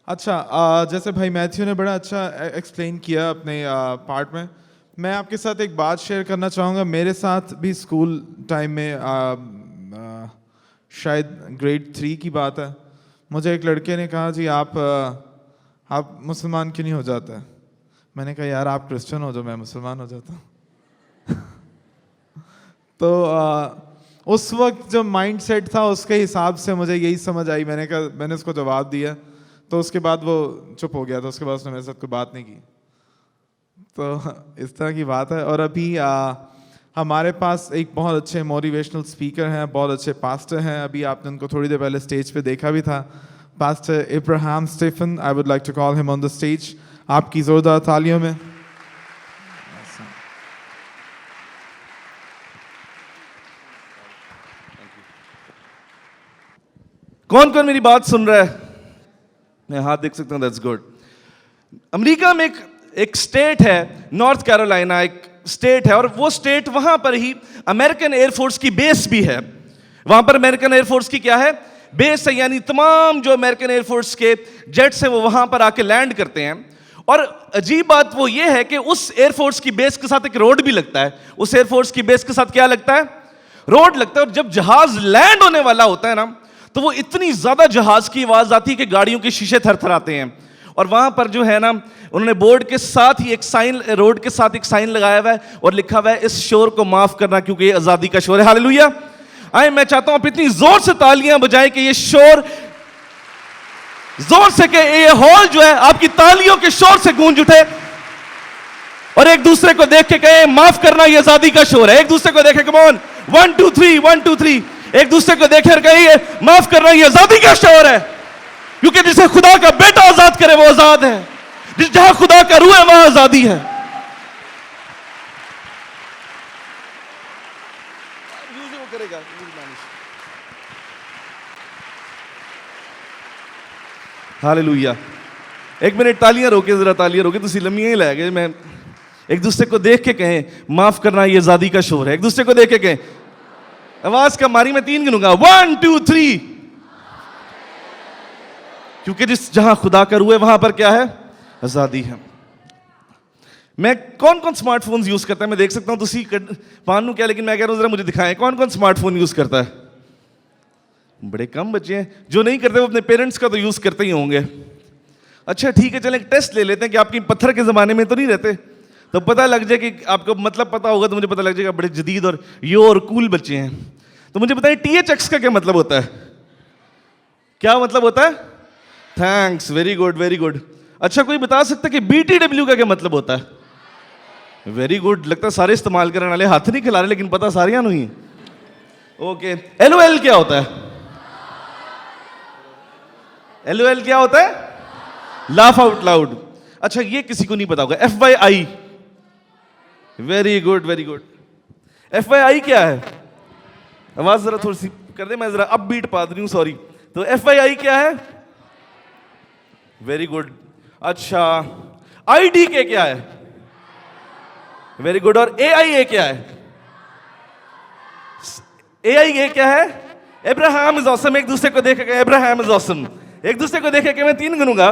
अच्छा, जैसे भाई मैथ्यू ने बड़ा अच्छा एक्सप्लेन किया अपने पार्ट में। मैं आपके साथ एक बात शेयर करना चाहूँगा। मेरे साथ भी स्कूल टाइम में शायद ग्रेड 3 की बात है, मुझे एक लड़के ने कहा जी आप मुसलमान क्यों नहीं हो जाते? मैंने कहा यार आप क्रिश्चियन हो जो मैं मुसलमान हो जाता हूँ। तो उस वक्त जो माइंड सेट था उसके हिसाब से मुझे यही समझ आई। मैंने उसको जवाब दिया तो उसके बाद वो चुप हो गया था। उसके बाद उसने मेरे साथ कोई बात नहीं की। तो इस तरह की बात है। और अभी हमारे पास एक बहुत अच्छे मोटिवेशनल स्पीकर हैं, बहुत अच्छे पास्टर हैं। अभी आपने उनको थोड़ी देर पहले स्टेज पे देखा भी था, pastor Ibrahim Stephen. I would like to call him on the stage. आपकी जोरदार तालियों में। कौन कौन मेरी बात सुन रहा है? मैं हाथ देख सकता हूं, दैट्स गुड। अमेरिका में एक स्टेट है नॉर्थ कैरोलिना, एक स्टेट है, और वो स्टेट वहां पर ही अमेरिकन एयरफोर्स की बेस भी है। वहां पर अमेरिकन एयरफोर्स की क्या है? बेस है, यानी तमाम जो अमेरिकन एयरफोर्स के जेट्स हैं वो वहां पर आके लैंड करते हैं। और अजीब बात वो ये है कि उस एयरफोर्स की बेस के साथ एक रोड भी लगता है। उस एयरफोर्स की बेस के साथ क्या लगता है? रोड लगता है। और जब जहाज लैंड होने वाला होता है ना, तो वो इतनी ज्यादा जहाज की आवाज आती है कि गाड़ियों के शीशे थरथराते हैं। और वहां पर जो है ना, उन्होंने बोर्ड के साथ ही एक साइन, रोड के साथ एक साइन लगाया हुआ है और लिखा हुआ है इस शोर को माफ करना क्योंकि ये आजादी का शोर है। हालेलुया। आए, मैं चाहता हूं आप इतनी जोर से तालियां बजाएं कि ये शोर जोर से, कि ये हॉल जो है आपकी तालियों के शोर से गूंज उठे। और एक दूसरे को देख के कहें माफ करना ये आजादी का शोर है। एक दूसरे को देखे, कम ऑन, 1 2 3 1 2 3। एक दूसरे को देखे और कहिए माफ करना ये आजादी का शोर है, क्योंकि जिसे खुदा का बेटा आजाद करे वो आजाद है। जहां खुदा का रूह है वहां आजादी है। हालेलुया। एक मिनट तालियां रोके, जरा तालियां रोके, तुसी लम्बियां ही लै गए। मैं एक दूसरे को देख के कहें माफ करना ये आजादी का शोर है। एक दूसरे को देख के कहें, आवाज कम मारी, मैं 3 गिनूंगा, 1 2 3। क्योंकि जहां खुदा का रूह है वहां पर क्या है? आजादी है। मैं कौन कौन स्मार्टफोन यूज करता है मैं देख सकता हूं। तुसी पानू क्या, लेकिन मैं कह रहा हूं जरा मुझे दिखाएं कौन कौन स्मार्टफोन यूज करता है। बड़े कम बच्चे हैं जो नहीं करते, वो अपने पेरेंट्स का तो यूज करते ही होंगे। अच्छा ठीक है, चलें एक टेस्ट ले लेते हैं कि आपकी पत्थर के जमाने में तो नहीं रहते, तो पता लग जाए कि आपको मतलब पता होगा तो मुझे पता लग जाएगा बड़े जदीद और यो और कूल बच्चे हैं। तो मुझे बताइए THX का क्या मतलब होता है? क्या मतलब होता है? Thanks, very good very good. अच्छा, कोई बता सकता है कि BTW का क्या मतलब होता है? Very good. लगता है सारे इस्तेमाल करने वाले हाथ नहीं खिला रहे, लेकिन पता सारियां नहीं। ओके, LOL क्या होता है? LOL क्या होता है? Laugh out loud. अच्छा, ये किसी को नहीं पता होगा। FYI, very good very good. FYI क्या है? आवाज जरा थोड़ी सी कर दे, मैं जरा अब बीट पा रही हूं, सॉरी। तो FYI क्या है? Very good. अच्छा, IDK क्या है? Very good. और AIA क्या है? AIA क्या है? Abraham is awesome। एक दूसरे को देखेगा Abraham is awesome। एक दूसरे को देखे कि मैं 3 गिनूंगा।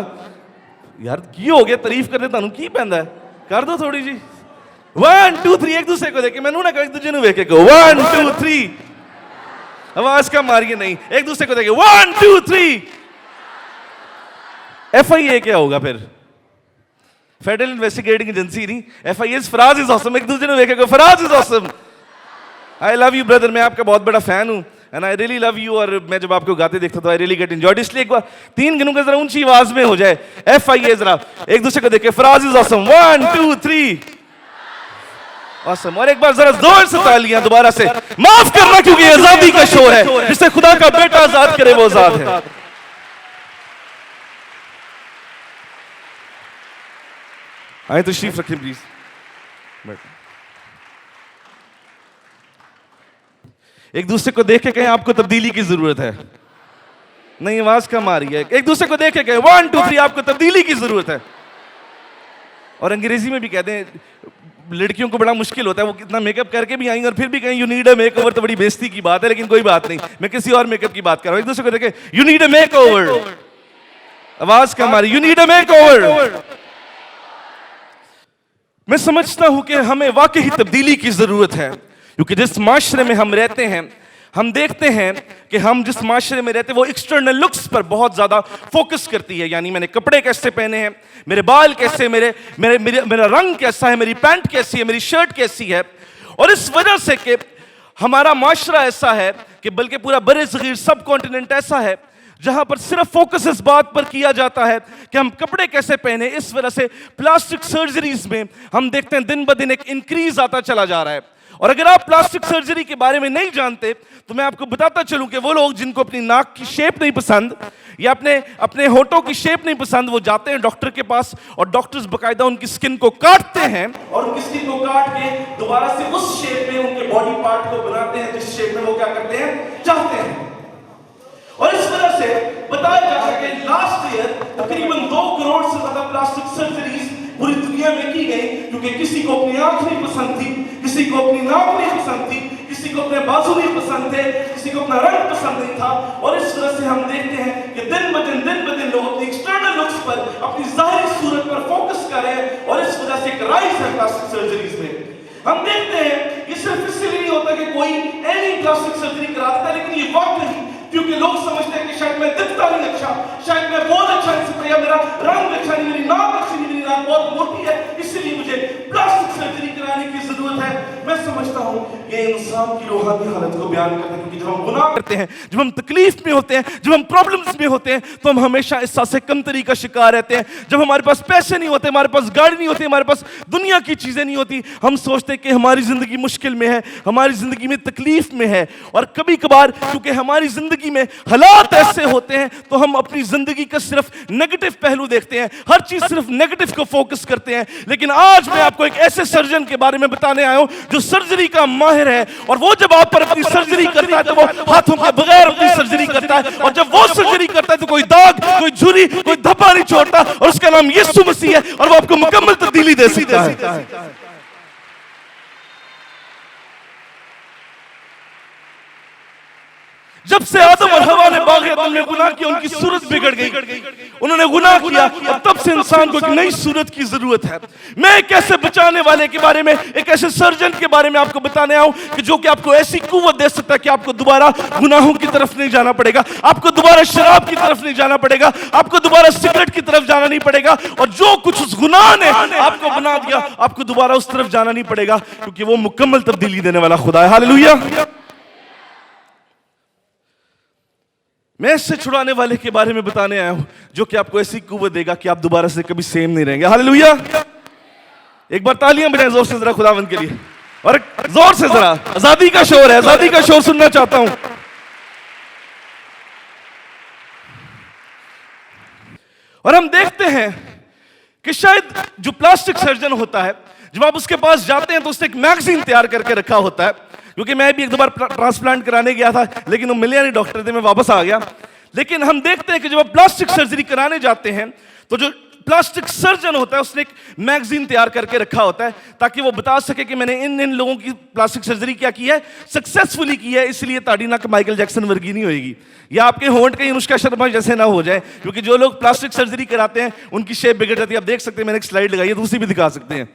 यार की हो गया, तारीफ करने तानू की पैंदा है, कर दो थोड़ी जी। 1 2 3। एक दूसरे को देखे, मैनू ना कहो, एक दूसरे को देखे को 1 2 3। आवाज कम मारिए नहीं। एक दूसरे को देखे 1 2 3। FIA क्या होगा फिर? फेडरल इन्वेस्टिगेटिंग एजेंसी नहीं। FIA Faraz is awesome. एक दूसरे को देखेगा Faraz is awesome. I love you brother, मैं आपका बहुत बड़ा फैन हूं and I really love you. और मैं जब आपको गाते देखता तो आई रियली गेट एंजॉयड। इसलिए एक बार 3 गिनूंगा, जरा ऊंची आवाज में हो जाए। FIA जरा एक दूसरे को देखे, फराज इज ऑसम। 1 2 3। ऑसम। और एक बार जरा जोर से तालियां दोबारा से। माफ करना क्योंकि आजादी का शोर है, जिससे खुदा का बेटा आजाद करे वो आजाद है। आए तशरीफ रखें प्लीज। एक दूसरे को देख के कहें आपको तब्दीली की जरूरत है। नहीं, आवाज कम आ रही है। एक दूसरे को देख के कहें 1 2 3 आपको तब्दीली की जरूरत है। और अंग्रेजी में भी कहते हैं, लड़कियों को बड़ा मुश्किल होता है, वो कितना मेकअप करके भी आएंगे और फिर भी कहें यू नीड अ मेकओवर, तो बड़ी बेइज्जती की बात है। लेकिन कोई बात नहीं, मैं किसी और मेकअप की बात कर रहा हूं। एक दूसरे को देखे, यू नीड अ मेकओवर। आवाज कम आ रही, यू नीड अ मेकओवर। मैं समझता हूं कि हमें वाकई तब्दीली की जरूरत है, क्योंकि जिस माशरे में हम रहते हैं, हम देखते हैं कि हम जिस माशरे में रहते हैं वो एक्सटर्नल लुक्स पर बहुत ज्यादा फोकस करती है। यानी मैंने कपड़े कैसे पहने हैं, मेरे बाल कैसे, मेरा रंग कैसा है, मेरी पैंट कैसी है, मेरी शर्ट कैसी है। और इस वजह से कि हमारा माशरा ऐसा है कि बल्कि पूरा बड़े सगीर सब कॉन्टिनेंट ऐसा है जहां पर सिर्फ फोकस इस बात पर किया जाता है कि हम कपड़े कैसे पहने। इस वजह से प्लास्टिक सर्जरीज में हम देखते हैं दिन ब दिन एक इंक्रीज आता चला जा रहा है। और अगर आप प्लास्टिक सर्जरी के बारे में नहीं जानते तो मैं आपको बताता चलूं कि वो लोग जिनको अपनी नाक की शेप नहीं पसंद या अपने होठों की शेप नहीं पसंद, वो जाते हैं डॉक्टर के पास और डॉक्टर्स बकायदा उनकी स्किन को काटते हैं और उनकी स्किन को काट के दोबारा से उस शेप में उनके बॉडी पार्ट को बनाते हैं जिस शेप में वो क्या करते हैं, चाहते हैं। और इस वजह से बताया जा रहा है कि लास्ट ईयर तकरीबन 2 करोड़ से ज्यादा प्लास्टिक सर्जरीज पूरी दुनिया में की गई, क्योंकि किसी को अपनी आंख नहीं पसंद थी, किसी को अपनी नाक नहीं पसंद थी, किसी को अपने बाजू नहीं पसंद थे, किसी को अपना रंग पसंद नहीं था। और इस वजह से हम देखते हैं कि दिन ब दिन लोग अपनी एक्सटर्नल लुक्स पर, अपनी जाहिरी सूरत पर फोकस कर रहे हैं और इस वजह से एक राइज है प्लास्टिक सर्जरीज में। हम देखते हैं ये सिर्फ इसलिए नहीं होता कि कोई एनी प्लास्टिक सर्जरी कराता है, लेकिन ये वाकई क्योंकि लोग समझते हैं कि शायद मैं दिखता नहीं अच्छा, शायद मैं बहुत अच्छा नहीं सकता, या मेरा रंग अच्छा नहीं, मेरी नाक अच्छी नहीं, मेरी नाक बहुत मोटी है, इसलिए मुझे प्लास्टिक सर्जरी कराने की जरूरत है। मैं समझता हूं ये इंसान की रूहानी हालत को बयान करता है, क्योंकि जब हम गुनाह करते हैं, जब हम तकलीफ में होते हैं, जब हम प्रॉब्लम्स में होते हैं, तो हम हमेशा एहसास कमतरी का शिकार रहते हैं। जब हमारे पास पैसे नहीं होते, हमारे पास गाड़ी नहीं होती, हमारे पास दुनिया की चीजें नहीं होती, हम सोचते हैं कि हमारी जिंदगी मुश्किल में है, हमारी जिंदगी में तकलीफ में है। और कभी कभार क्योंकि हमारी जिंदगी में हालात ऐसे होते हैं तो हम अपनी जिंदगी का सिर्फ नेगेटिव पहलू देखते हैं, हर चीज सिर्फ नेगेटिव को फोकस करते हैं। लेकिन आज मैं आपको एक ऐसे सर्जन के बारे में बताने आया हूं जो सर्जरी का माहिर है, और वो जब आप पर अपनी सर्जरी करता है तो वो हाथों के बगैर अपनी सर्जरी करता है, और जब वो सर्जरी करता है तो कोई दाग, कोई झुर्री, कोई धब्बा नहीं छोड़ता, और उसका नाम यीशु मसीह है, और वो आपको मुकम्मल तब्दीली दे सकता है। जब से आदम और हवा ने बाग़-ए-अदन में गुनाह किया, उनकी सूरत बिगड़ गई, उन्होंने गुनाह किया, और तब से इंसान को एक नई सूरत की जरूरत है। मैं एक ऐसे बचाने वाले के बारे में, एक ऐसे सर्जन के बारे में आपको बताने आऊं कि जो कि आपको ऐसी कुव्वत दे सकता है कि आपको दोबारा गुनाहों की तरफ नहीं जाना पड़ेगा, आपको दोबारा शराब की तरफ नहीं जाना पड़ेगा, आपको दोबारा सिगरेट की तरफ जाना नहीं पड़ेगा, और जो कुछ उस गुनाह ने आपको बना दिया आपको दोबारा उस तरफ जाना नहीं पड़ेगा, क्योंकि वो मुकम्मल तब्दीली देने वाला खुदा है। हालेलुया। मैं इससे छुड़ाने वाले के बारे में बताने आया हूं जो कि आपको ऐसी कुव्वत देगा कि आप दोबारा से कभी सेम नहीं रहेंगे। हालेलुया। एक बार तालियां बजाएं जोर से जरा खुदावंद के लिए, और जोर से जरा, आजादी का शोर है, आजादी का शोर सुनना चाहता हूं। और हम देखते हैं कि शायद जो प्लास्टिक सर्जन होता है, जब आप उसके पास जाते हैं तो उसने एक मैगजीन तैयार करके रखा होता है, क्योंकि मैं भी एक दो बार ट्रांसप्लांट कराने गया था, लेकिन वो मिले नहीं डॉक्टर थे, मैं वापस आ गया। लेकिन हम देखते हैं कि जब आप प्लास्टिक सर्जरी कराने जाते हैं तो जो प्लास्टिक सर्जन होता है उसने एक मैगजीन तैयार करके रखा होता है, ताकि वो बता सके कि मैंने इन लोगों की प्लास्टिक सर्जरी क्या की है, सक्सेसफुली की है, इसलिए ताड़ी ना माइकल जैक्सन वर्गी नहीं होगी, या आपके होंठ कहीं अनुष्का शर्मा जैसे ना हो जाए, क्योंकि जो लोग प्लास्टिक सर्जरी कराते हैं उनकी शेप बिगड़ जाती है। आप देख सकते हैं, मैंने एक स्लाइड लगाई है, दूसरी भी दिखा सकते हैं।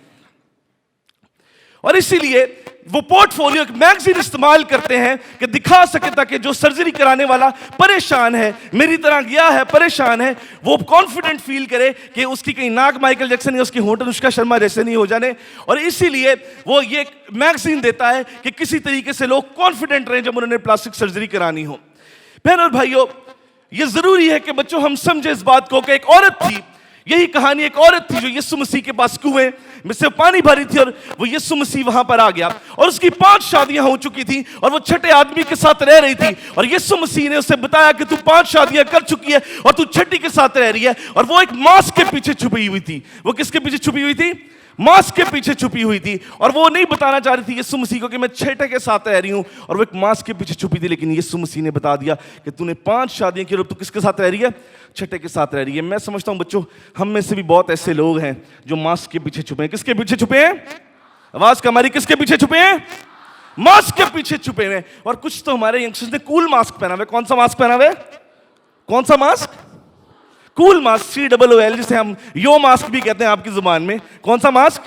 और इसीलिए वो पोर्टफोलियो एक मैगजीन इस्तेमाल करते हैं कि दिखा सके, ताकि जो सर्जरी कराने वाला परेशान है, मेरी तरह गया है, परेशान है, वो कॉन्फिडेंट फील करे कि उसकी कहीं नाक माइकल जैक्सन या उसकी होंठ अनुष्का शर्मा जैसे नहीं हो जाने। और इसीलिए वो ये मैगजीन देता है कि किसी तरीके से लोग कॉन्फिडेंट रहें जब उन्होंने प्लास्टिक सर्जरी करानी हो। बहन और भाइयों, ये जरूरी है कि बच्चों हम समझे इस बात को कि एक औरत थी, यही कहानी, एक औरत थी जो यीशु मसीह के पास कुएं में से पानी भरी थी, और वो यीशु मसीह वहां पर आ गया, और उसकी 5 शादियां हो चुकी थी, और वो छठे आदमी के साथ रह रही थी, और यीशु मसीह ने उसे बताया कि तू 5 शादियां कर चुकी है और तू छठी के साथ रह रही है। और वो एक मास्क के पीछे छुपी हुई थी। वो किसके पीछे छुपी हुई थी? मास्क के पीछे छुपी हुई थी, और वो नहीं बताना चाह रही थी यीशु मसीह को कि मैं छठे के साथ रह रही हूं, और वो एक मास्क के पीछे छुपी थी। लेकिन यीशु मसीह ने बता दिया कि तूने 5 शादियां की और तू किसके साथ रह रही है? छठे के साथ रह रही है। मैं समझता हूं बच्चों, हम में से भी बहुत ऐसे लोग हैं जो मास्क के पीछे छुपे हैं। किसके पीछे छुपे हैं? आवाज का हमारी, किसके पीछे छुपे हैं? मास्क के पीछे छुपे हैं। और कुछ तो हमारे यंगस्टर्स ने कूल मास्क पहना हुआ है। कौन सा मास्क पहना हुआ है? कौन सा मास्क? कूल मास्क, COOL, जिसे हम यो मास्क भी कहते हैं आपकी जुबान में। कौन सा मास्क?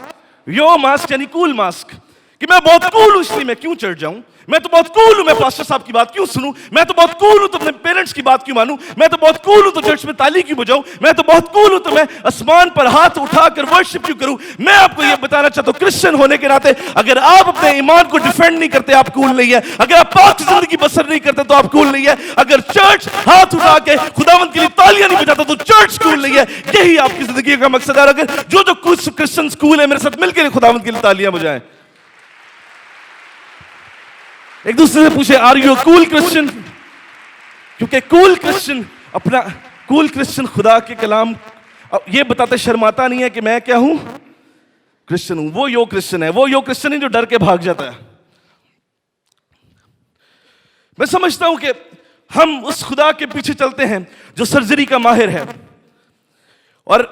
यो मास्क, यानी कूल मास्क। कि मैं बहुत कूल हूं इसलिए मैं क्यों चढ़ जाऊं, मैं तो बहुत कूल हूं, मैं पास्टर साहब की बात क्यों सुनूं, मैं तो बहुत कूल हूं तो अपने पेरेंट्स की बात क्यों मानूं, मैं तो बहुत कूल हूं तो चर्च में ताली क्यों बजाऊं, मैं तो बहुत कूल हूं तो मैं आसमान पर हाथ उठाकर वर्शिप क्यों करूं। मैं आपको यह बताना चाहता हूं, क्रिश्चियन होने के नाते अगर आप अपने ईमान को डिफेंड नहीं करते, आप कूल नहीं है। अगर आप पाक जिंदगी बसर नहीं करते तो आप कूल नहीं है। अगर चर्च हाथ उठा के खुदावंद के लिए तालियां नहीं बजाता तो चर्च कूल नहीं है। यही आपकी जिंदगी का मकसद है। अगर जो कुछ क्रिश्चियन कूल है, मेरे साथ मिलकर खुदावंद के लिए तालियां बजाएं। एक दूसरे से पूछे, आर यू कूल क्रिश्चियन? क्योंकि कूल क्रिश्चियन अपना कूल क्रिश्चियन खुदा के कलाम ये बताते शर्माता नहीं है कि मैं क्या हूं, क्रिश्चियन हूं। वो यो क्रिश्चियन है, वो यो क्रिश्चियन है जो डर के भाग जाता है। मैं समझता हूं कि हम उस खुदा के पीछे चलते हैं जो सर्जरी का माहिर है, और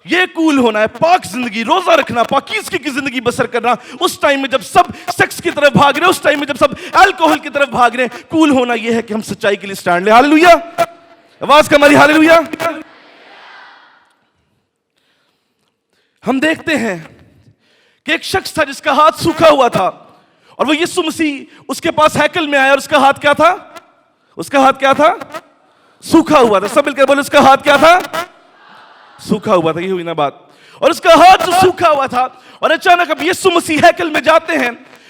ये कूल होना है, पाक जिंदगी, रोजा रखना, पाकीज़गी की जिंदगी बसर करना। उस टाइम में जब सब सेक्स की तरफ भाग रहे हैं, उस टाइम में जब सब अल्कोहल की तरफ भाग रहे हैं, कूल होना यह है कि हम सच्चाई के लिए स्टैंड ले। हालेलुया, आवाज का हमारी हालेलुया। हम देखते हैं कि एक शख्स था जिसका हाथ सूखा हुआ था, और वो यीशु मसीह उसके पास हैकल में आया, और उसका हाथ क्या था? उसका हाथ क्या था? सूखा हुआ था। सब मिलकर बोले, उसका हाथ क्या था? सूखा हुआ था। ये हुई ना बात। और उसका हाथ जो सूखा हुआ था, और अचानक अब यीशु मसीह हैकल में जाते हैं,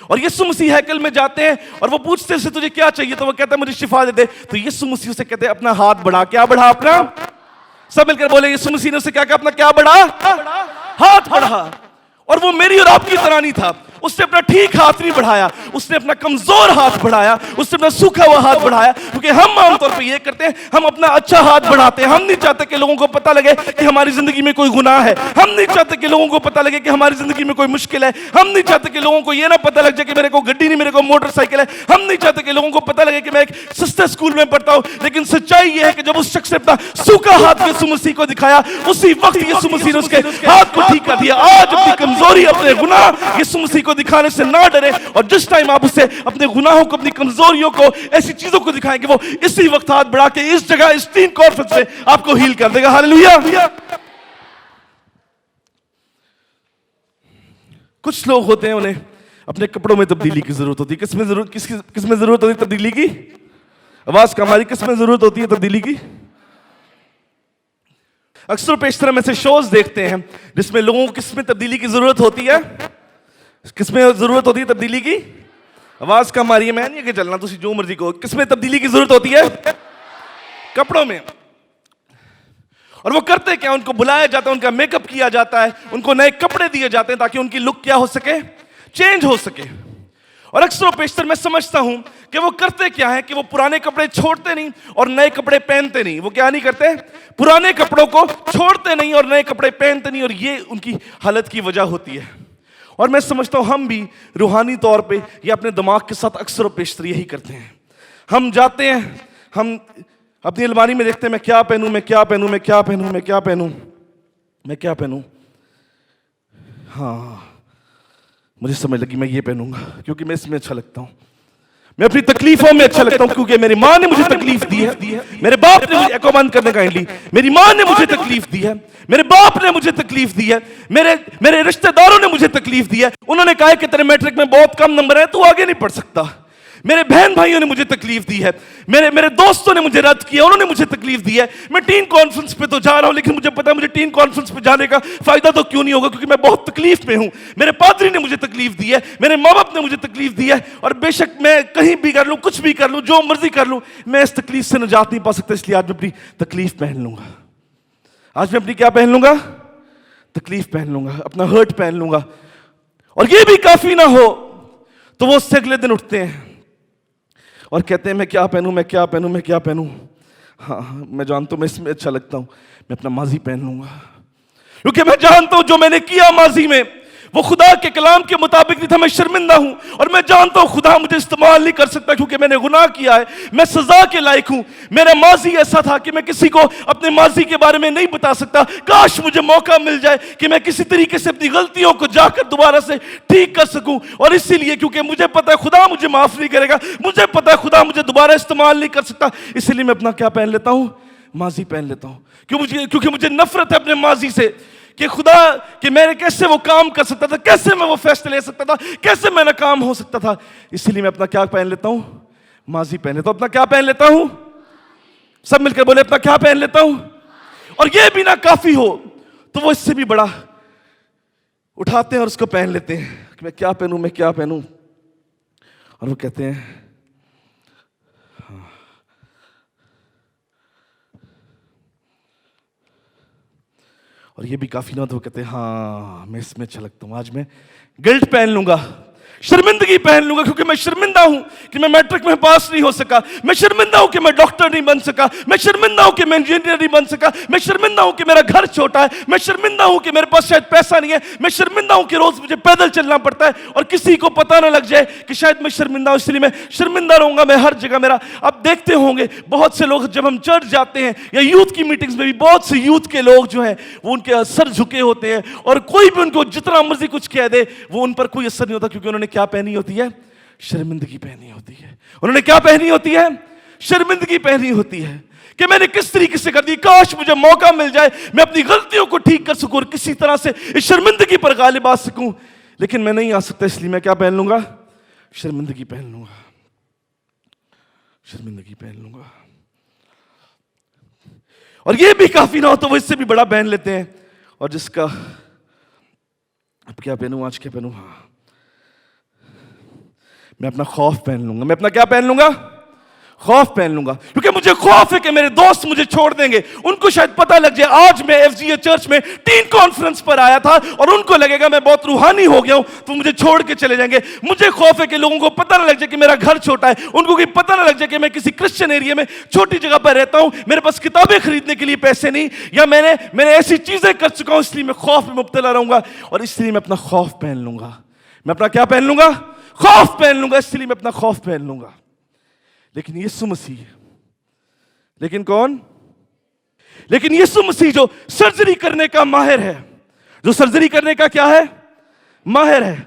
और यीशु मसीह हैकल में जाते हैं, और वो पूछते हैं तुझे क्या चाहिए, तो वो कहता है मुझे शिफा दे दे। तो यीशु मसीह उसे कहते हैं अपना हाथ बढ़ा। क्या बढ़ा? अपना। सब मिलकर बोले, यीशु मसीह ने उसे क्या कहा? अपना क्या बढ़ा? हाथ बढ़ा। और वो मेरी और आपकी तरह नहीं था, उसने अपना ठीक हाथ नहीं बढ़ाया, उसने अपना कमजोर हाथ बढ़ाया, उसने अपना सूखा हुआ हाथ बढ़ाया। क्योंकि हम आमतौर पे ये करते हैं, हम अपना अच्छा हाथ बढ़ाते हैं। हम नहीं चाहते कि लोगों को पता लगे कि हमारी जिंदगी में कोई गुनाह है, हम नहीं चाहते कि लोगों को पता लगे कि हमारी जिंदगी में कोई मुश्किल है, हम नहीं चाहते कि लोगों को ये ना पता लग जाए कि मेरे को गड्डी नहीं, मेरे को मोटरसाइकिल है, हम नहीं चाहते कि लोगों को पता लगे कि मैं एक सस्ते स्कूल में पढ़ता हूं। लेकिन सच्चाई यह है कि जब उस शख्स ने अपना सूखा हाथ यीशु मसीह को दिखाया, उसी वक्त यीशु मसीह ने उसके हाथ को ठीक कर दिया। आज अपनी कमजोरी, अपने गुनाह यीशु मसीह को दिखाने से ना डरे, और जिस टाइम आप उसे अपने गुनाहों को, अपनी कमजोरियों को, ऐसी चीजों को दिखाएंगे, वो इसी वक्त हाथ बढ़ा के इस जगह, इस टीन कॉन्फ्रेंस में आपको हील कर देगा। हालेलुया। कुछ लोग होते हैं, उन्हें अपने कपड़ों में तब्दीली की जरूरत होती है। किसमें जरूरत होती है तब्दीली की? आवाज का हमारी किसमें जरूरत होती है तब्दीली की? अक्सर पेशतर में से शोज देखते हैं जिसमें लोगों को किसमें तब्दीली की जरूरत होती है? किसमें जरूरत होती है तब्दीली की? आवाज कम आ रही है, मैं नहीं आगे चलना, तुम जो मर्जी को। किसमें तब्दीली की जरूरत होती है? कपड़ों में। और वो करते क्या? उनको बुलाया जाता है, उनका मेकअप किया जाता है, उनको नए कपड़े दिए जाते हैं ताकि उनकी लुक क्या हो सके? चेंज हो सके। और अक्सर पेशतर मैं समझता हूं कि वो करते क्या है कि वो पुराने कपड़े छोड़ते नहीं और नए कपड़े पहनते नहीं। वो क्या नहीं करते? पुराने कपड़ों को छोड़ते नहीं और नए कपड़े पहनते नहीं, और ये उनकी हालत की वजह होती है। और मैं समझता हूं हम भी रूहानी तौर पे या अपने दिमाग के साथ अक्सर पेशतर यही करते हैं। हम जाते हैं, हम अपनी अलमारी में देखते हैं, मैं क्या पहनूं, मैं क्या पहनूं, मैं क्या पहनूं, मैं क्या पहनूं, मैं क्या पहनूं। हाँ, मुझे समझ लगी, मैं ये पहनूंगा क्योंकि मैं इसमें अच्छा लगता हूं, मैं अपनी तकलीफों में अच्छा लगता हूं क्योंकि मेरी माँ ने मुझे तकलीफ दी है, मेरे बाप ने मुझे एको बंद करने काइंडली, मेरी माँ ने मुझे तकलीफ दी है, मेरे बाप ने मुझे तकलीफ दी है, मेरे रिश्तेदारों ने मुझे तकलीफ दी है। उन्होंने कहा कि तेरे मैट्रिक में बहुत कम नंबर है, तू आगे नहीं पढ़ सकता। मेरे बहन भाइयों ने मुझे तकलीफ दी है, मेरे दोस्तों ने मुझे रद्द किया, उन्होंने मुझे तकलीफ दी है। मैं टीन कॉन्फ्रेंस पे तो जा रहा हूं, लेकिन मुझे पता है मुझे टीन कॉन्फ्रेंस पे जाने का फायदा तो क्यों नहीं होगा, क्योंकि मैं बहुत तकलीफ में हूं। मेरे पादरी ने मुझे तकलीफ दी है, मेरे माँ बाप ने मुझे तकलीफ दी है, और बेशक मैं कहीं भी कर लूं, कुछ भी कर लूं, जो मर्जी कर लूं, मैं इस तकलीफ से निजात नहीं पा सकता। इसलिए आज मैं अपनी तकलीफ पहन लूंगा। आज मैं अपनी क्या पहन लूंगा? तकलीफ पहन लूंगा, अपना हर्ट पहन लूंगा। और ये भी काफी ना हो तो वो उससे अगले दिन उठते हैं और कहते हैं मैं क्या पहनूं, मैं क्या पहनूं, मैं क्या पहनूं। हाँ, मैं जानता हूं मैं इसमें अच्छा लगता हूं, मैं अपना माजी पहन लूंगा, क्योंकि मैं जानता हूं जो मैंने किया माजी में वो खुदा के कलाम के मुताबिक नहीं था। मैं शर्मिंदा हूं और मैं जानता हूं खुदा मुझे इस्तेमाल नहीं कर सकता क्योंकि मैंने गुनाह किया है, मैं सजा के लायक हूं। मेरा माजी ऐसा था कि मैं किसी को अपने माजी के बारे में नहीं बता सकता। काश मुझे मौका मिल जाए कि मैं किसी तरीके से अपनी गलतियों को जाकर दोबारा से ठीक कर सकूं। और इसीलिए क्योंकि मुझे पता है खुदा मुझे माफ नहीं करेगा, मुझे पता है खुदा मुझे दोबारा इस्तेमाल नहीं कर सकता, इसलिए मैं अपना क्या पहन लेता हूं? माजी पहन लेता हूं। क्योंकि मुझे नफरत है अपने माजी से कि खुदा कि मैंने कैसे वो काम कर सकता था, कैसे मैं वो फैसले ले सकता था, कैसे मैं नाकाम हो सकता था। इसलिए मैं अपना क्या पहन लेता हूं? माजी पहन लेता हूं। अपना क्या पहन लेता हूं? सब मिलकर बोले, अपना क्या पहन लेता हूं। और ये भी ना काफी हो तो वो इससे भी बड़ा उठाते हैं और उसको पहन लेते हैं कि मैं क्या पहनूं, मैं क्या पहनूं। और वो कहते हैं हाँ। और ये भी काफी ना, तो वो कहते हैं हाँ मैं इसमें अच्छा लगता हूं, आज मैं गिल्ट पहन लूंगा, शर्मिंदगी पहन लूंगा, क्योंकि मैं शर्मिंदा हूं कि मैं मैट्रिक में पास नहीं हो सका, मैं शर्मिंदा हूं कि मैं डॉक्टर नहीं बन सका, मैं शर्मिंदा हूं कि मैं इंजीनियर नहीं बन सका, मैं शर्मिंदा हूं कि मेरा घर छोटा है, मैं शर्मिंदा हूं कि मेरे पास शायद पैसा नहीं है, मैं शर्मिंदा हूं कि रोज मुझे पैदल चलना पड़ता है और किसी को पता ना लग जाए कि शायद मैं शर्मिंदा हूं, इसलिए मैं शर्मिंदा रहूंगा। मैं हर जगह मेरा, आप देखते होंगे बहुत से लोग जब हम चर्च जाते हैं या यूथ की मीटिंग्स में भी, बहुत से यूथ के लोग जो हैं वो उनके सर झुके होते हैं और कोई भी उनको जितना मर्जी कुछ कह दे वो उन पर कोई असर नहीं होता, क्योंकि उन्होंने क्या पहनी होती है? शर्मिंदगी पहनी होती है। उन्होंने क्या पहनी होती है? शर्मिंदगी पहनी होती है कि मैंने किस तरीके से कर दी, काश मुझे मौका मिल जाए मैं अपनी गलतियों को ठीक कर सकूं और किसी तरह से इस शर्मिंदगी पर गालिब आ सकूं, लेकिन मैं नहीं आ सकता, इसलिए मैं क्या पहन लूंगा? शर्मिंदगी पहन लूंगा, शर्मिंदगी पहन लूंगा। और ये भी काफी ना हो तो वो इससे भी बड़ा पहन लेते हैं, और जिसका अब क्या पहनूं, आज क्या पहनूं, हाँ मैं अपना खौफ पहन लूंगा। मैं अपना क्या पहन लूंगा? खौफ पहन लूंगा, क्योंकि मुझे खौफ है कि मेरे दोस्त मुझे छोड़ देंगे। उनको शायद पता लग जाए आज मैं एफजीए चर्च में टीन कॉन्फ्रेंस पर आया था और उनको लगेगा मैं बहुत रूहानी हो गया हूं, तो मुझे छोड़ के चले जाएंगे। मुझे खौफ है कि लोगों को पता ना लग जाए कि मेरा घर छोटा है, उनको भी पता ना लग जाए कि मैं किसी क्रिश्चियन एरिया में छोटी जगह पर रहता हूं, मेरे पास किताबें खरीदने के लिए पैसे नहीं, या मैंने ऐसी चीजें कर चुका हूं, इसलिए मैं खौफ में मुब्तला रहूंगा और इसलिए मैं अपना खौफ पहन लूंगा। मैं अपना क्या पहन लूंगा? खौफ पहन लूंगा, इसलिए मैं अपना खौफ पहन लूंगा। लेकिन यीशु मसीह, लेकिन कौन? लेकिन यीशु मसीह जो सर्जरी करने का माहिर है, जो सर्जरी करने का क्या है? माहिर है।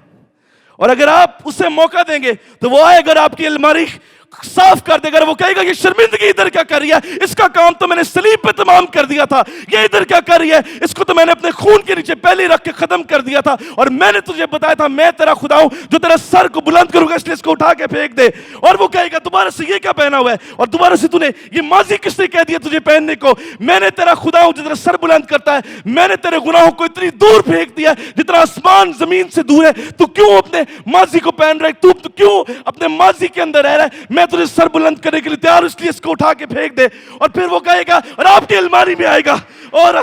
और अगर आप उसे मौका देंगे तो वो आएगा, अगर आपकी अलमारी साफ कर देगा, वो कहेगा ये शर्मिंदगी इधर क्या कर रही है, इसका काम तो मैंने सलीब पे तमाम कर दिया था, ये इधर क्या कर रही है, इसको तो मैंने अपने खून के नीचे पहले रख के खत्म कर दिया था, और मैंने तुझे बताया था मैं तेरा खुदा हूं जो तेरा सर को बुलंद करूंगा, इसलिए इसको उठा के फेंक दे। और वो कहेगा दोबारा से ये क्या पहना हुआ है, और दोबारा से तूने ये माजी किसने कह दिया तुझे पहनने को, मैंने तेरा खुदा हूं जो तेरा सर बुलंद करता है, मैंने तेरे गुनाहों को इतनी दूर फेंक दिया जितना आसमान जमीन से दूर है, तू क्यों अपने माजी को पहन रहा है, तू क्यों अपने माजी के अंदर रह रहा है, मैं तुझे सर बुलंद करने के लिए तैयार, इसलिए इसको उठा के फेंक दे। और फिर वो कहेगा, और आपकी अलमारी में आएगा और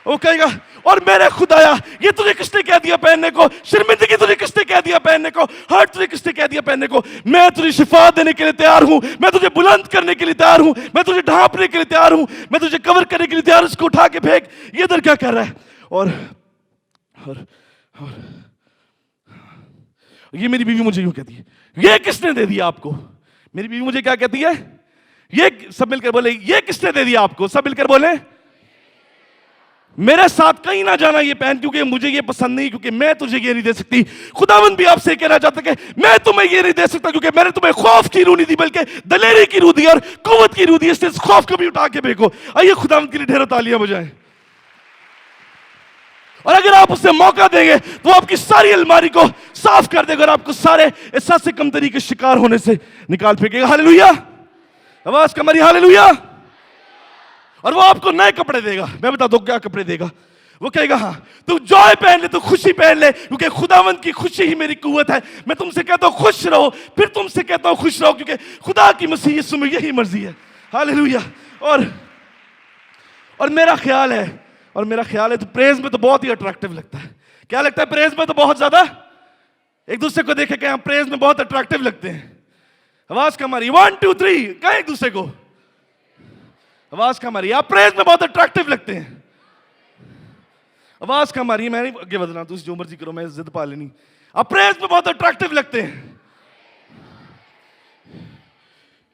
वो कहेगा, और मेरे खुदाया ये तुझे किसने कह दिया पहनने को, शर्मिंदगी तुझे किसने कह दिया पहनने को, हर्ट तुझे किसने कह दिया पहनने को, मैं तुझे शिफा देने के लिए तैयार हूं, मैं तुझे बुलंद करने के लिए तैयार हूं, मैं तुझे ढांपने के लिए तैयार हूं, मैं तुझे कवर करने के लिए तैयार हूं, इसको उठा के फेंक। ये इधर क्या कर रहा है? और ये मेरी बीवी मुझे यूं कहती है, ये किसने दे दिया आपको? मेरी बीवी मुझे क्या कहती है? ये, सब मिलकर बोले, ये किसने दे दिया आपको? सब मिलकर बोले, मेरे साथ कहीं ना जाना ये पहन, क्योंकि मुझे ये पसंद नहीं, क्योंकि मैं तुझे ये नहीं दे सकती। खुदावंद भी आपसे कहना चाहता है कि मैं तुम्हें ये नहीं दे सकता, क्योंकि मैंने तुम्हें खौफ की रूह नहीं दी बल्कि दलेरी की रूह दी और कुव्वत की रूह दी, इसलिए इस खौफ को भी उठा के फेंको। आइए खुदावंद के लिए ढेरों तालियां बजाएं। और अगर आप उसे मौका देंगे तो आपकी सारी अलमारी को साफ कर देगा और आपको सारे एहसास से कमतरी के शिकार होने से निकाल फेंकेगा। हालेलुया, आवाज कमरी हालेलुया। और वो आपको नए कपड़े देगा। मैं बता दूं क्या कपड़े देगा? वो कहेगा हाँ तू जॉय पहन ले, तू खुशी पहन ले, क्योंकि खुदावंद की खुशी ही मेरी कुव्वत है। मैं तुमसे कहता हूं खुश रहो, फिर तुमसे कहता हूं खुश रहो, क्योंकि खुदा की मसीह यीशु में यही मर्जी है। हालेलुया। और मेरा ख्याल है तो प्रेज में तो बहुत ही अट्रैक्टिव लगता है। क्या लगता है? प्रेज में तो बहुत ज्यादा एक दूसरे को देखे, हम प्रेज में बहुत अट्रैक्टिव लगते हैं। आवाज का मारी 1 2 3 कहें एक दूसरे को, आवाज का मारी। आप प्रेज में बहुत अट्रैक्टिव लगते हैं। आवाज का मारी। मैं नहीं आगे बढ़ना, तुझे जो मर्जी करो, मैं जिद पा लेनी। आप प्रेज में बहुत अट्रैक्टिव लगते हैं।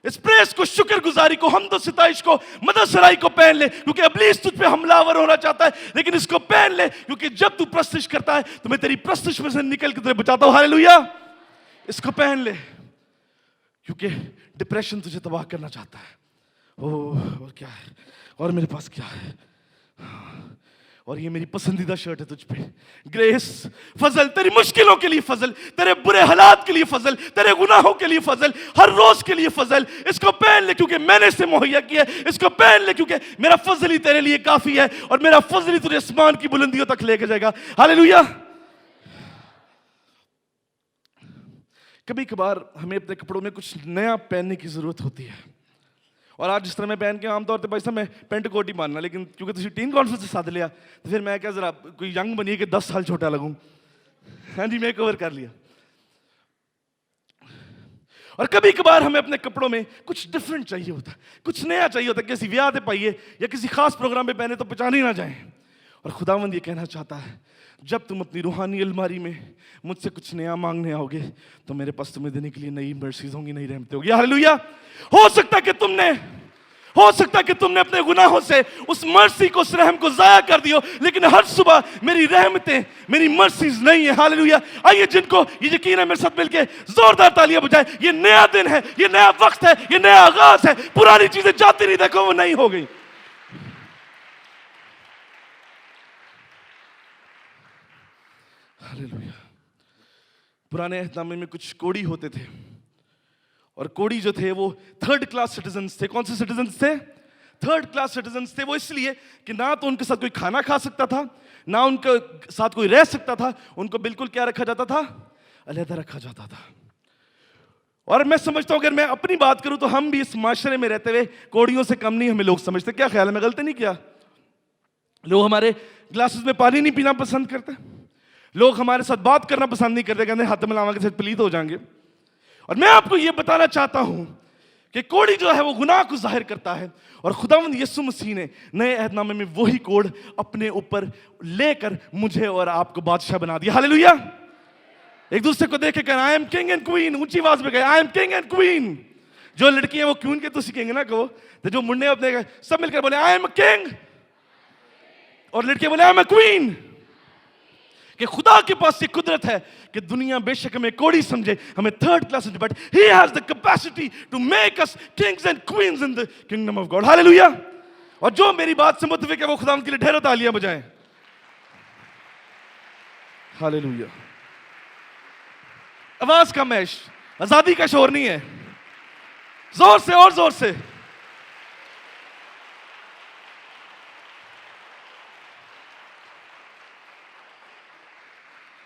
इस प्रेस को, शुक्रगुजारी को, हमदो सिताइश को, मदद सराई को पहन ले, क्योंकि इब्लीस तुझ पे हमलावर होना चाहता है, लेकिन इसको पहन ले, क्योंकि जब तू प्रस्तुत करता है तो मैं तेरी प्रस्तुत में से निकल के तुझे बचाता हूं। हालेलुया। इसको पहन ले, क्योंकि डिप्रेशन तुझे तबाह करना चाहता है। ओह, और क्या है, और मेरे पास क्या है, और ये मेरी पसंदीदा शर्ट है तुझ पे, ग्रेस, फजल, तेरी मुश्किलों के लिए फजल, तेरे बुरे हालात के लिए फजल, तेरे गुनाहों के लिए फजल, हर रोज के लिए फजल। इसको पहन ले क्योंकि मैंने इसे मुहैया किया है, इसको पहन ले क्योंकि मेरा फजल ही तेरे लिए काफी है, और मेरा फजल ही तुझे आसमान की बुलंदियों तक लेके जाएगा। हालेलुया। कभी कभार हमें अपने कपड़ों में कुछ नया पहनने की जरूरत होती है, और आज जिस तरह मैं पहन के आमतौर पे भाई साहब मैं पेंट कोट ही मानना, लेकिन क्योंकि तुझे टीन कॉन्फ्रेंस से साथ लिया तो फिर मैं क्या जरा कोई यंग बनिए कि 10 साल छोटा लगूं। हाँ जी, मैं कवर कर लिया। और कभी कभार हमें अपने कपड़ों में कुछ डिफरेंट चाहिए होता है, कुछ नया चाहिए होता है, किसी ब्याह पे पाइए या किसी खास प्रोग्राम में पहने तो पहचान ही ना जाए। और खुदावंद ये कहना चाहता है, जब तुम अपनी रूहानी अलमारी में मुझसे कुछ नया मांगने आओगे तो मेरे पास तुम्हें देने के लिए नई मर्सीज होंगी, नई रहमतें होंगी। हालेलुया। हो सकता कि तुमने अपने गुनाहों से उस मर्सी को, उस रहम को जाया कर दियो, लेकिन हर सुबह मेरी रहमतें, मेरी मर्सीज नहीं है। हालेलुया। आइए, जिनको ये यकीन है मेरे साथ मिलके जोरदार तालियां बजाएं। ये नया दिन है, ये नया वक्त है, ये नया आगाज है। पुरानी चीजें जाती नहीं, देखो वो नहीं हो गई। हालेलुया। पुराने अहदनामे में कुछ कोड़ी होते थे, और कोड़ी जो थे वो थर्ड क्लास सिटीजन्स थे। कौन से सिटीजन्स थे? थर्ड क्लास सिटीजन्स थे। वो इसलिए कि ना तो उनके साथ कोई खाना खा सकता था, ना उनके साथ कोई रह सकता था। उनको बिल्कुल क्या रखा जाता था? अलहदा रखा जाता था। और मैं समझता हूं, अगर मैं अपनी बात करूं तो हम भी इस माशरे में रहते हुए कोड़ियों से कम नहीं हमें लोग समझते। क्या ख्याल है, मैं गलती नहीं किया? लोग हमारे ग्लासेस में पानी नहीं पीना पसंद करते, लोग हमारे साथ बात करना पसंद नहीं करते, कहते हाथ मिलावा के साथ पलीत हो जाएंगे। और मैं आपको यह बताना चाहता हूं कि कोड़ी जो है वो गुनाह को जाहिर करता है, और खुदावंद यीशु मसीह ने नए अहदनामे में वही कोड अपने ऊपर लेकर मुझे और आपको बादशाह बना दिया। हालेलुया। एक दूसरे को देख के कहना, I am king and queen. ऊंची आवाज में कहे, I am king and queen. जो लड़की है वो क्वीन के तो सीखेंगे ना कहो, तो जो मुंडे अपने सब मिलकर बोले आई एम अ किंग, और लड़के बोले आई एम अ क्वीन। कि खुदा के पास ये कुदरत है कि दुनिया बेशक हमें कोड़ी समझे, हमें थर्ड क्लास समझे, but he has the capacity to make us kings and queens in the kingdom of God. Hallelujah. और जो मेरी बात से मुत्तफिक है वो खुदा के लिए ढेरों तालियां बजाएं। हालेलुया। आवाज का मैश, आजादी का शोर नहीं है। जोर से और जोर से।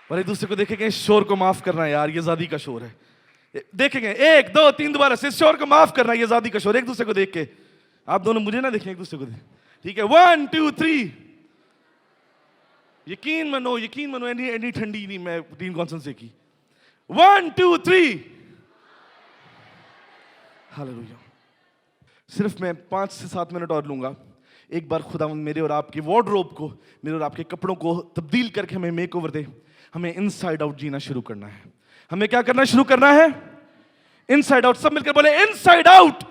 और एक दूसरे को देखेंगे, इस शोर को माफ करना यार, ये आजादी का शोर है। देखेंगे 1 2 3 दोबारा से, इस शोर को माफ करना, ये आजादी का शोर। एक दूसरे को देख के, आप दोनों मुझे ना देखें, एक दूसरे को देख, ठीक है? 1 2 3। यकीन मानो एनी ठंडी नहीं मैं टीम कॉन्फ्रेंस से की। 1 2 3। हालेलुया। सिर्फ मैं 5 से 7 मिनट और लूंगा। एक बार खुदावंद मेरे और आपके वार्डरोब को, मेरे और आपके कपड़ों को तब्दील करके हमें मेकओवर दे। हमें इनसाइड आउट जीना शुरू करना है। हमें क्या करना शुरू करना है? Inside out. सब मिलकर बोले इनसाइड आउट।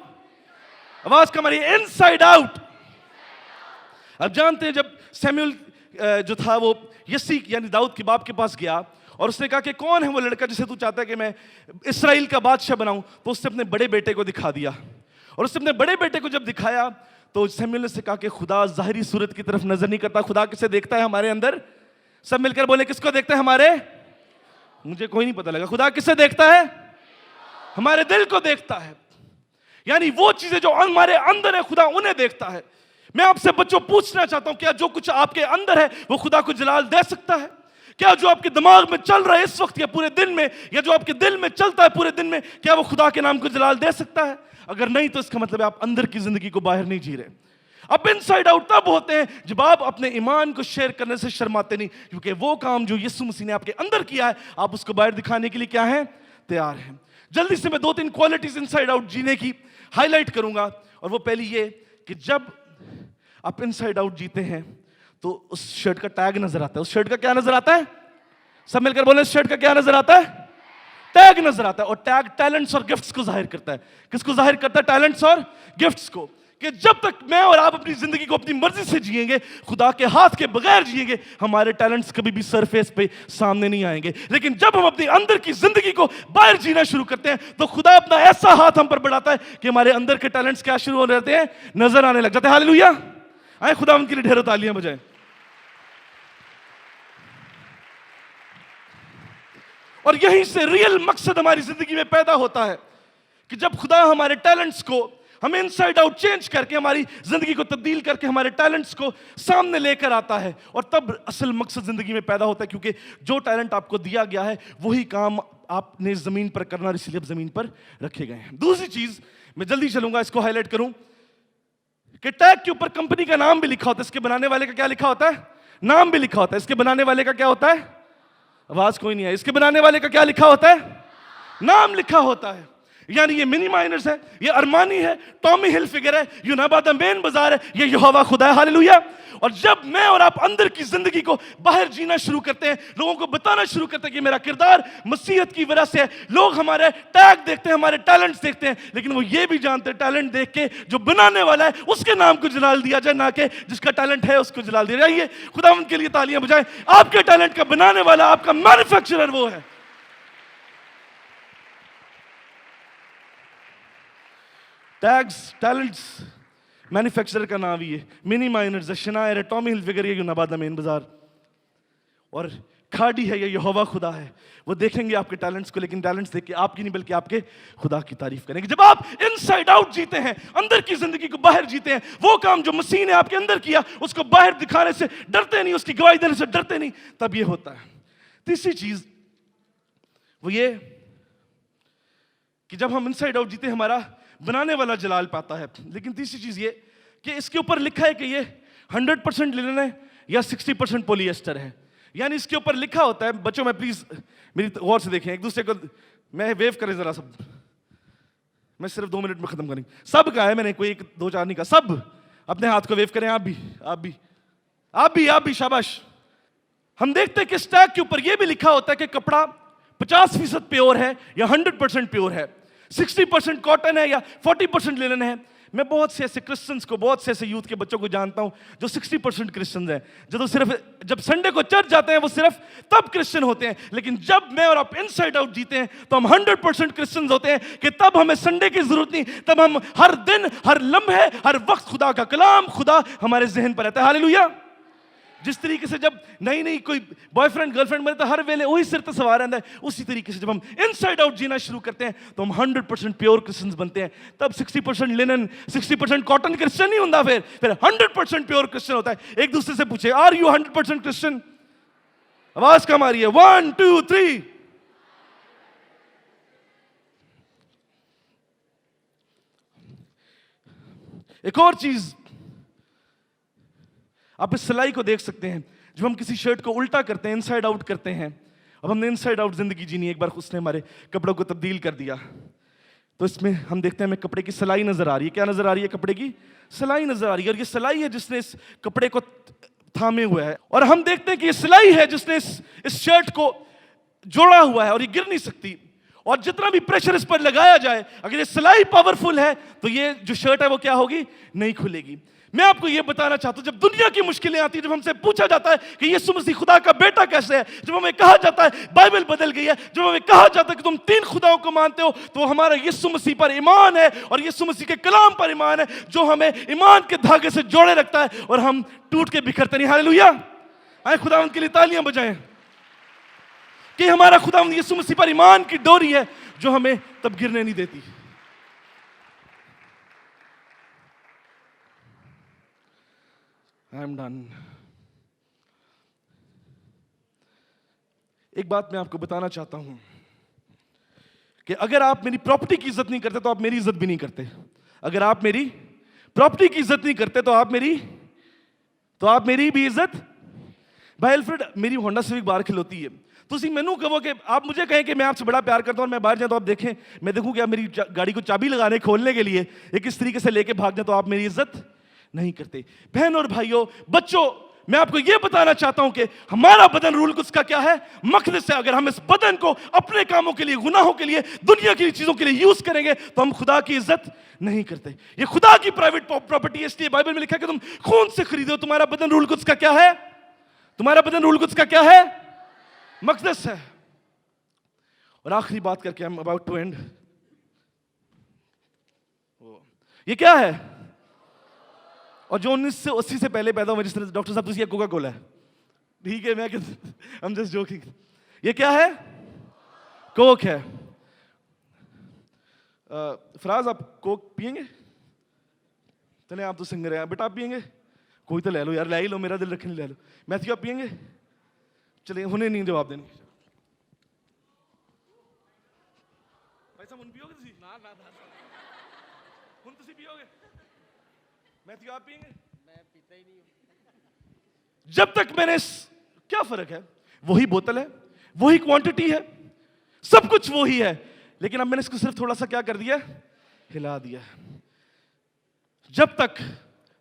आवाज कम आ रही है, इनसाइड आउट। अब जानते हैं जब सैमुअल जो था वो यसी यानी दाऊद के बाप के पास गया और उसने कहा कि कौन है वो लड़का जिसे तू चाहता है कि मैं इस्राएल का बादशाह बनाऊं, तो उसने अपने बड़े बेटे को दिखा दिया। और उसने अपने बड़े बेटे को जब दिखाया तो सैमुअल ने से कहा कि खुदा जाहिरी सूरत की तरफ नजर नहीं करता, खुदा किसे देखता है? हमारे अंदर। सब मिलकर बोले किसको देखता है? हमारे, मुझे कोई नहीं पता लगा। खुदा किसे देखता है? हमारे दिल को देखता है। यानी वो चीजें जो हमारे अंदर है खुदा उन्हें देखता है। मैं आपसे बच्चों पूछना चाहता हूं, क्या जो कुछ आपके अंदर है वो खुदा को जलाल दे सकता है? क्या जो आपके दिमाग में चल रहा है इस वक्त या पूरे दिन में, या जो आपके दिल में चलता है पूरे दिन में, क्या वो खुदा के नाम को जलाल दे सकता है? अगर नहीं तो इसका मतलब है आप अंदर की जिंदगी को बाहर नहीं जी रहे। अब इनसाइड आउट तब होते हैं जब आप अपने ईमान को शेयर करने से शर्माते नहीं, क्योंकि वो काम जो यीशु मसीह ने आपके अंदर किया है आप उसको बाहर दिखाने के लिए क्या है? तैयार हैं। जल्दी से मैं 2-3 क्वालिटीज इनसाइड आउट जीने की हाईलाइट करूंगा। और वो पहली ये कि जब आप इनसाइड आउट जीते हैं तो उस शर्ट का टैग नजर आता है। उस शर्ट का क्या नजर आता है? सब मिलकर बोले, उस शर्ट का क्या नजर आता है? टैग नजर आता है। और टैग टैलेंट्स और गिफ्ट्स को जाहिर करता है। किसको जाहिर करता है? टैलेंट्स और गिफ्ट्स को। कि जब तक मैं और आप अपनी जिंदगी को अपनी मर्जी से जिएंगे, खुदा के हाथ के बगैर जिएंगे, हमारे टैलेंट्स कभी भी सरफेस पे सामने नहीं आएंगे। लेकिन जब हम अपनी अंदर की जिंदगी को बाहर जीना शुरू करते हैं, तो खुदा अपना ऐसा हाथ हम पर बढ़ाता है कि हमारे अंदर के टैलेंट्स क्या शुरू हो जाते हैं, नजर आने लग जाते हैं। हालेलुया! आए खुदा उनके लिए ढेरों तालियां बजाएं। और यहीं से रियल मकसद हमारी जिंदगी में पैदा होता है कि जब खुदा हमारे टैलेंट्स को हमें इनसाइड आउट चेंज करके, हमारी जिंदगी को तब्दील करके, हमारे टैलेंट्स को सामने लेकर आता है, और तब असल मकसद जिंदगी में पैदा होता है। क्योंकि जो टैलेंट आपको दिया गया है वही काम आपने जमीन पर करना, इसलिए जमीन पर रखे गए हैं। दूसरी चीज, मैं जल्दी चलूंगा, इसको हाईलाइट करूं कि टैग के ऊपर कंपनी का नाम भी लिखा होता है। इसके बनाने वाले का क्या लिखा होता है? नाम भी लिखा होता है। इसके बनाने वाले का क्या होता है? आवाज कोई नहीं है। इसके बनाने वाले का क्या लिखा होता है? नाम लिखा होता है। यानी ये मिनी माइनर्स है, ये अरमानी है, टॉमी हिलफिगर है, यूनाबाद मेन बाजार है, ये यहोवा खुदा है। हालेलुया! और जब मैं और आप अंदर की जिंदगी को बाहर जीना शुरू करते हैं, लोगों को बताना शुरू करते हैं कि मेरा किरदार मसीहत की वजह से है, लोग हमारे टैग देखते हैं, हमारे टैलेंट्स देखते हैं, लेकिन वो ये भी जानते हैं टैलेंट देख के जो बनाने वाला है उसके नाम को जलाल दिया जाए, ना कि जिसका टैलेंट है उसको जलाल दिया जाए। खुदा उनके लिए तालियां बजाएं। आपके टैलेंट का बनाने वाला, आपका मैन्युफैक्चरर वो है। टैग्स, टैलेंट्स, मैन्युफैक्चरर का नाम ही है। मिनी माइनर्स, शनायर है, टॉमी हिलफिगर, ये यूनाबाद मेन बाजार, और खाड़ी है, ये यहोवा खुदा है। वो देखेंगे आपके टैलेंट्स को, लेकिन टैलेंट्स देख के आपकी नहीं बल्कि आपके खुदा की तारीफ करेंगे। जब आप इनसाइड आउट जीते हैं, अंदर की जिंदगी को बाहर जीते हैं, वो काम जो मसीह ने आपके अंदर किया उसको बाहर दिखाने से डरते नहीं, उसकी गवाही देने से डरते नहीं, तब ये होता है। तीसरी चीज वो ये कि जब हम इनसाइड आउट जीते, हमारा बनाने वाला जलाल पाता है। लेकिन तीसरी चीज ये कि इसके ऊपर लिखा है कि ये 100% लिनन है या 60% पॉलिएस्टर है। यानी इसके ऊपर लिखा होता है, बच्चों में प्लीज मेरी गौर से देखें, एक दूसरे को मैं वेव करें जरा, सब, मैं सिर्फ 2 मिनट में खत्म करेंगे। सब का है, मैंने कोई 1 2 4 नहीं कहा, सब अपने हाथ को वेव करें। आप भी, आप भी, आप भी, आप भी, शाबाश। हम देखते हैं कि इस टैग के ऊपर यह भी लिखा होता है कि कपड़ा 50% प्योर है या 100% प्योर है, 60% कॉटन है या 40% लिनन है। मैं बहुत से ऐसे क्रिश्चियंस को, बहुत से ऐसे यूथ के बच्चों को जानता हूं जो 60% क्रिश्चियंस हैं, जब संडे को चर्च जाते हैं वो सिर्फ तब क्रिश्चियन होते हैं। लेकिन जब मैं और आप इनसाइड आउट जीते हैं तो हम 100% क्रिश्चियंस होते हैं कि तब हमें संडे की जरूरत नहीं, तब हम हर दिन, हर लम्हे, हर वक्त खुदा का कलाम, खुदा हमारे जहन पर रहता है। हालेलुया! जिस तरीके से जब नई कोई बॉयफ्रेंड गर्लफ्रेंड बने तो हर वेले वही सिर पर सवार रहता है, उसी तरीके से जब हम इनसाइड आउट जीना शुरू करते हैं तो हम 100% प्योर क्रिश्चियंस बनते हैं। तब 60% लिनन, 60% कॉटन क्रिश्चियन नहीं होता, फिर 100% प्योर क्रिश्चियन होता है। एक दूसरे से पूछे, आर यू 100% क्रिश्चियन? आवाज कम आ रही है। 1 2 3। एक और चीज आप इस सिलाई को देख सकते हैं। जब हम किसी शर्ट को उल्टा करते हैं, इनसाइड आउट करते हैं, अब हमने इनसाइड आउट जिंदगी जीनी, एक बार उसने हमारे कपड़ों को तब्दील कर दिया, तो इसमें हम देखते हैं हमें कपड़े की सिलाई नजर आ रही है। क्या नजर आ रही है? कपड़े की सिलाई नजर आ रही है। और ये सिलाई है जिसने इस कपड़े को थामे हुआ है, और हम देखते हैं कि ये सिलाई है जिसने इस शर्ट को जोड़ा हुआ है, और ये गिर नहीं सकती। और जितना भी प्रेशर इस पर लगाया जाए, अगर ये सिलाई पावरफुल है तो ये जो शर्ट है वो क्या होगी? नहीं खुलेगी। मैं आपको यह बताना चाहता हूं, जब दुनिया की मुश्किलें आती है, जब हमसे पूछा जाता है कि यीशु मसीह खुदा का बेटा कैसे है, जब हमें कहा जाता है बाइबल बदल गई है, जब हमें कहा जाता है कि तुम 3 खुदाओं को मानते हो, तो हमारा यीशु मसीह पर ईमान है और यीशु मसीह के कलाम पर ईमान है, जो हमें ईमान के धागे से जोड़े रखता है और हम टूट के बिखरते नहीं। हालेलुया! आए खुदा उनके लिए तालियां बजाएं कि हमारा खुदा यीशु मसीह पर ईमान की डोरी है जो हमें तब गिरने नहीं देती। I am done. एक बात मैं आपको बताना चाहता हूं कि अगर आप मेरी प्रॉपर्टी की इज्जत नहीं करते तो आप मेरी इज्जत भी नहीं करते। अगर आप मेरी प्रॉपर्टी की इज्जत नहीं करते तो आप मेरी भी इज्जत। भाई अल्फ्रेड, मेरी होंडा सिविक बाहर खिलौती है, तुसी मैनू कहो कि आप मुझे कहें कि मैं आपसे बड़ा प्यार करता हूं और मैं बाहर जाऊं तो आप देखें, मैं देखूं कि आप मेरी गाड़ी को चाबी लगाने खोलने के लिए एक इस तरीके से लेके भाग जाए तो आप मेरी इज्जत नहीं करते। बहन और भाइयों, बच्चों, मैं आपको यह बताना चाहता हूं कि हमारा बदन रूल कुछ का क्या है, मकदस है। अगर हम इस बदन को अपने कामों के लिए, गुनाहों के लिए, दुनिया की चीजों के लिए यूज करेंगे तो हम खुदा की इज्जत नहीं करते। ये खुदा की प्राइवेट प्रॉपर्टी है, इसलिए बाइबल में लिखा है कि तुम खून से खरीदो। तुम्हारा बदन रूल कुछ का क्या है? तुम्हारा बदन रूल कुछ का क्या है? मकदस है। और आखिरी बात करके I'm about to end। ये क्या है? और जो 1980 से पहले पैदा हुआ, जिस तरह डॉक्टर साहब तुझे कोका कोला है, ठीक है, मैं I'm just joking। ये क्या है? कोक है। फराज आप कोक पिएंगे? चले आप तो सिंगर हैं, बेटा आप पिएंगे? कोई तो ले लो यार, ले ही लो, मेरा दिल रखने ले लो। मैथ्यू आप पिएंगे? चलिए, उन्हें नहीं जवाब देने। भाई साहब उन पियोगे तुसी? ना ना ना उन तुसी पियोगे? मैथ्यू आप पिएंगे? मैं पीता ही नहीं हूं। जब तक मैंने क्या फर्क है? वही बोतल है, वही क्वांटिटी है, सब कुछ वही है, लेकिन अब मैंने इसको सिर्फ थोड़ा सा क्या कर दिया, हिला दिया। जब तक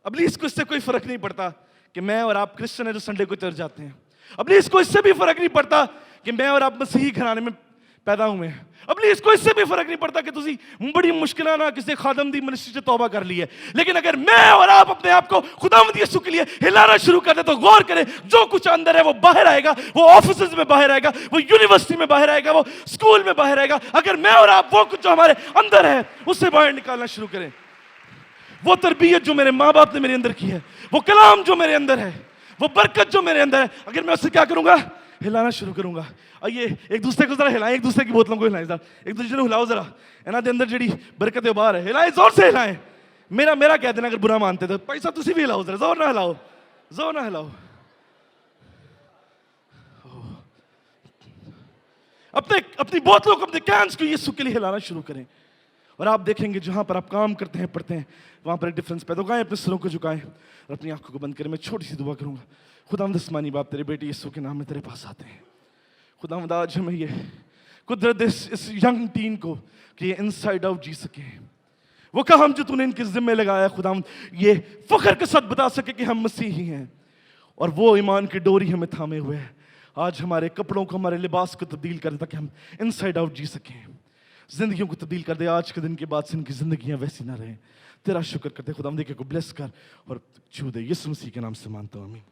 अबलीस को इससे कोई फर्क नहीं पड़ता कि मैं और आप क्रिश्चियन है जो संडे को चर्च जाते हैं। अबलीस को इससे भी फर्क नहीं पड़ता कि मैं और आप मसीही घराने में पैदा हुए हैं। अबलीस को इससे भी फर्क नहीं पड़ता कि तुसी बड़ी मुश्किल ना किसी खादम दी मिनिस्ट्री से तौबा कर ली है। लेकिन अगर मैं और आप अपने आप को खुदावंद यीशु के लिए हिलाना शुरू कर दे तो गौर करें, जो कुछ अंदर है वो बाहर आएगा। वो ऑफिसेज में बाहर आएगा, वो यूनिवर्सिटी में बाहर आएगा, वो स्कूल में बाहर आएगा। अगर मैं और आप वो कुछ जो हमारे अंदर है उससे बाहर निकालना शुरू करें, वो तरबियत जो मेरे माँ बाप ने मेरे अंदर की है, वो कलाम जो मेरे अंदर है, वो बरकत जो मेरे अंदर है, अगर मैं उससे क्या करूंगा, हिलाना शुरू करूंगा। आइए एक दूसरे को जरा हिलाएं, एक दूसरे की बोतलों को हिलाएं, जरा एक दूसरे को हिलाओ, जरा इन्हां दे अंदर जेडी बरकत है बाहर है, हिलाएं, जोर से हिलाएं। मेरा कह देना अगर बुरा मानते तो, भाई साहब तुसी भी हिलाओ, जरा जोर ना हिलाओ, जोर ना हिलाओ। अपनी बोतलों को, अपने कैंस को यीशु के लिए हिलाना शुरू करें, और आप देखेंगे जहां पर आप काम करते हैं, पढ़ते हैं, वहां पर एक डिफरेंस पैदा होगा। अपने सिरों को झुकाएं और अपनी आंखों को बंद करें। मैं छोटी सी दुआ करूंगा। खुदावंद आसमानी बाप, तेरे बेटे यीशु के नाम में तेरे पास आते हैं। खुदावंद आज हमें ये कुदरत इस यंग टीन को कि ये इनसाइड आउट जी सके, वो काम जो तूने इनके जिम्मे लगाया खुदावंद, ये फख्र के साथ बता सके कि हम मसीही हैं, और वो ईमान की डोरी हमें थामे हुए है। आज हमारे कपड़ों को, हमारे लिबास को तब्दील कर दे ताकि हम इनसाइड आउट जी सकें। जिंदगियों को तब्दील कर दे। आज के दिन के बाद से इनकी जिंदगियां वैसी ना रहें। तेरा शुक्र करते खुदावंद, को ब्लेस कर और छू दे। यीशु मसीह के नाम से मानता हूं, आमीन।